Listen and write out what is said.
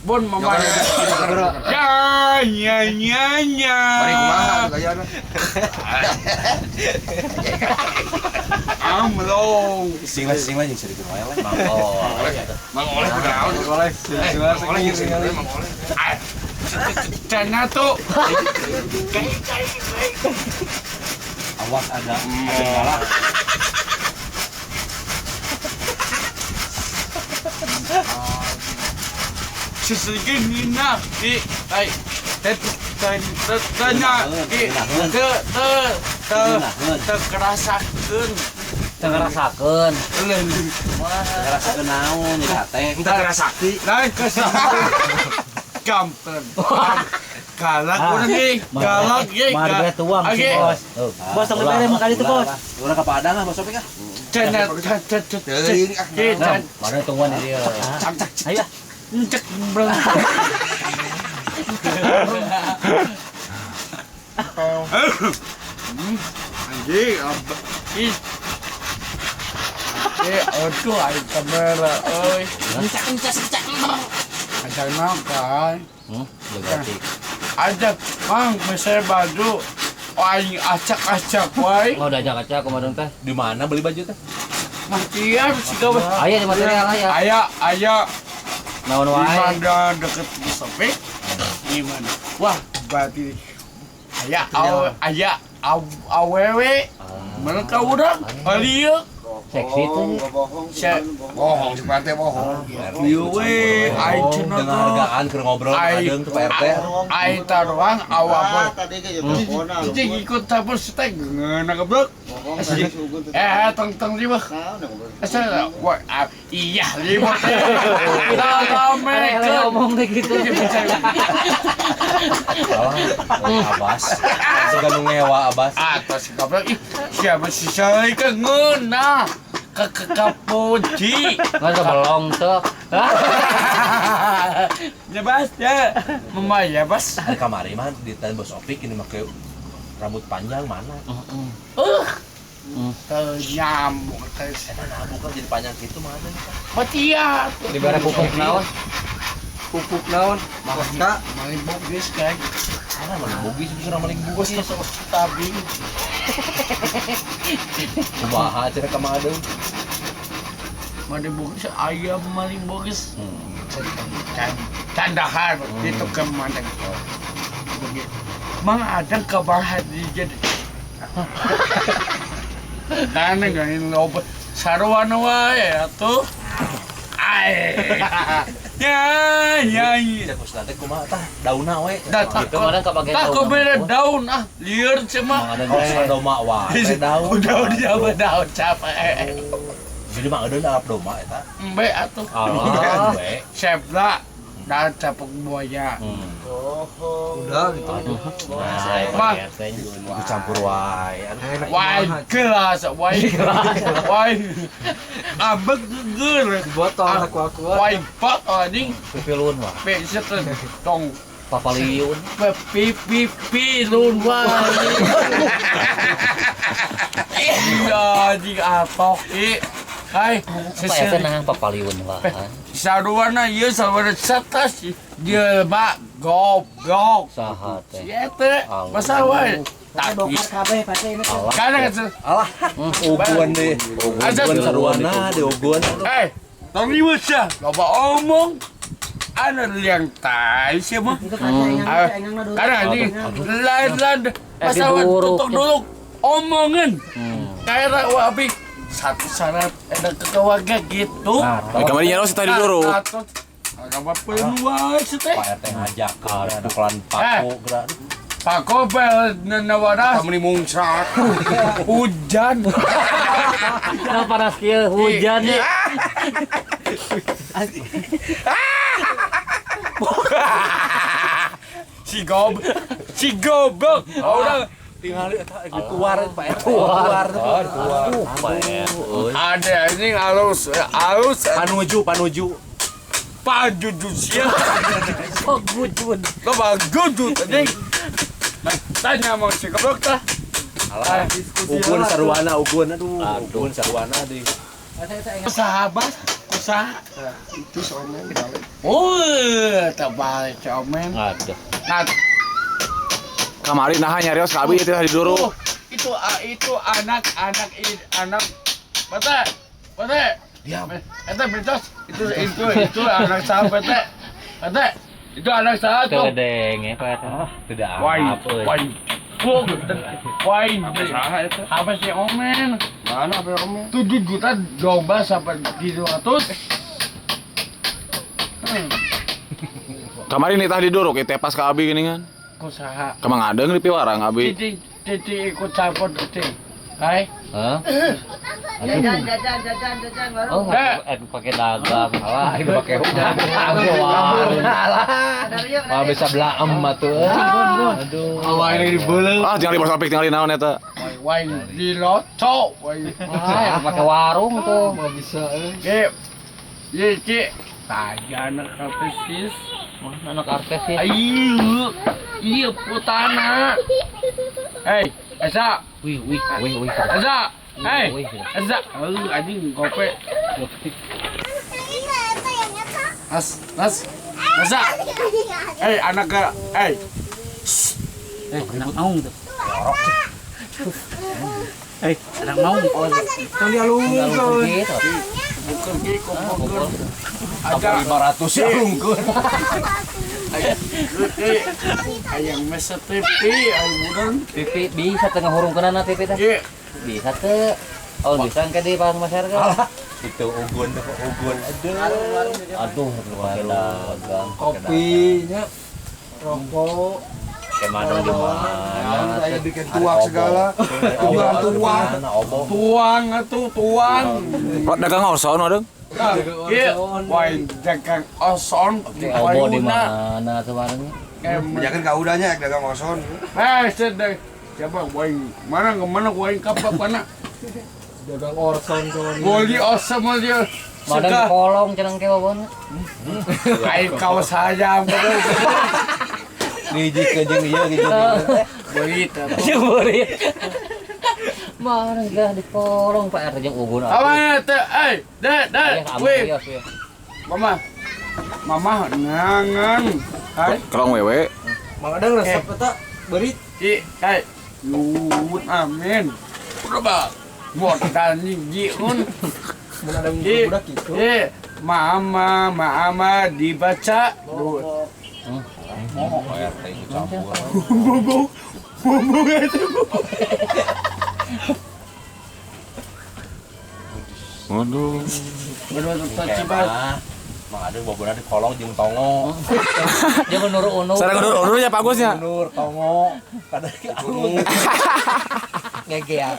Bon mama. Ya. Mari kumaha gayana. Amlo. Sing lah jeung sedikit wae lah. Mang oleh kunaon? Mang oleh. Cana tuh. Awas ada galak. Sedikit nina di ai tanya di kerasakeun ngerasakeun Ngerasakeun naon nya teh? kita kerasakti lain gampang galak urang ge galak ge mari tuang si bos bos tong bere mah kali itu bos urang ka Padang ah bos Opik ah cenah mari tungguan di dia ayo cek brang anjing apa ih aduh ai kamera euy encak ajak makan legati ajak mang mesel baju aing acak-acak wae mau dajak-acak kumadon teh di mana beli baju teh? matian siga aya di material aya naon di wae mana deket Sopik di mana wah berarti aya awewe mereka urang alieu seksi tuh Bohong si Pak bohong. ieu we aing cenah Dengan hargaan keur ngobrol kadang tuh Pak RT. aing taruang awak tadi ke telepon Cing ikut tabur setek ngeuna geblek. Tong riweuh. Asa iya riweuh. kita ngomong teh gitu Abas. Seganu ngewa Abas. Tos geblek ih siapa si sai ke ngeuna ke kapuji. nggak belong tuh Ya Bas ya. Mama ya Bas. Hari kamari mah di tan bos Opik ini make rambut panjang mana? Nyambung Nah, bukan jadi panjang gitu mana nih Pak? Matia. di bare pupuk naon Maka maling bogis kan. Mana maling bugis bisa maling bugis. Tabing. Kumaha cenah ka Madeng? Maling bogis ayam maling bogis. Candahan itu kemana? Mang ada kabar di jadi. Nane gain loba sarwana wae atuh. Ya. Cek ustad teh kumaha tah? Daunna we. gitu mana kapake Tak kau beda daun liar cema. Ada daun doma wae daun. Daun jawa daun capek. Jadi mah ada arep doma eta. Embe atuh. Allah We. Sebla dan capek buaya. Udah gitu. Mah Dicampur wae. wine kelas wine abek geger Botol aku. wine pot anjing pipilun wah pesekeun tong papaliun pipi lun wae iya di atok hai apa ya teh papaliun wah saruana ieu saruana satas dia bak gop saha teh siete masa wae tapi karena Alah, uguan deh. Uguan sarwana di uguan. tong riweuh sia loba omong ana liang tai sia mah karena ini lain masa tutup dulu omongan kayak wabi satu syarat ada kekeluarga gitu Kamari nyaros tadi dulu. Agak peluang sih teh. Pak RT ngajak ada kelan paku gerak. Pak Kobel nawaras Kamu nih mungsak. hujan. nah panas kieu hujan ya Si goblok. Orang Tinggal keluar Pak RT. keluar ada ini halus Panuju. Pak Jujun sia. oh gujun Lo bagus tadi. Tanya mau si goblok tah. Alah, ugun sarwana ugun aduh. Ugun sarwana di. Sahabat Sah. Itu somen dibalik. Oh, terbalik somen. Aduh. Nah, Kamari nah nyarios kabi itu di duru. itu anak. Bete. Diam. Eta betos. Itu anak saya bete. Itu anak saya tuh. Kedeng ya Pak. Tidak Wine. Apa sih omen? Mana apa kamu? 7 juta domba sampai 300. Kamari nitah di duru kita pas ka abi gini kan. Kusaha. Kemang adeng di piwarang abi. Titi ikut campur titi. Hai. Hah? Jajan. Oh, pakai dagang. Alah, itu pakai dagang. Wah, bisa belaem atuh. Aduh. Awak ini dibeuleung. Ah tinggal di pos topik tinggal di naon eta. Wain di loco. Ah, pakai warung tuh. Enggak bisa euy. Ye, Ci. Tajan kapesis. Mana anak artis sih? Ayo. Iya putana. Hei, Esa. Wih. Esa. Hei. Esa. Anjing gope. Nas. Esa. Hei, anak ke. Hei. Anak naung tuh. Anak naung. Kali alungkeun. Gitu. Bukan gitu, bukan. Ada 500 ya alungkeun. Ayang mesa TV, ayo budan. Pipi bisa tengah hurung kenana pipi teh. Iya. Bisa teh. Oh, bisa kan di pasar masyarakat. Itu ugun. Aduh, pakai dagang. Kopinya, rokok. Kemana di mana? Saya bikin tuak segala. Tuang tuang. Tuang atuh, tuang. Kok dagang orson adeng? Iya, wain dagang oson di Obo di payuna. mana sebenarnya? Jangan kau udahnya dagang oson. Sedang. Siapa wain? Mana wain kapal mana? Dagang orson kawan. Boli osem aja. Mana di kolong cenang ke babon? Aing kau saja betul. Ngijik ke jeung ieu gitu. Berit. Jemurit. Mana gak di kolong Pak RT jeung ugun. Apa teh? Dek. Wih, Mama nangan. Hai. Kerong wewe. Mang ada resep eta berit. Hai. Nuhun amin. Coba. Modal nyiun. Mun ada budak gitu. Mama dibaca. RT ikut campur. Ngomong itu. Waduh. Coba. Mang ada bobona di kolong jeung tongo. Jangan nuru-unu. Sareng undur ya Pak Gus ya. Nur tongo kada alung. Ngegeak.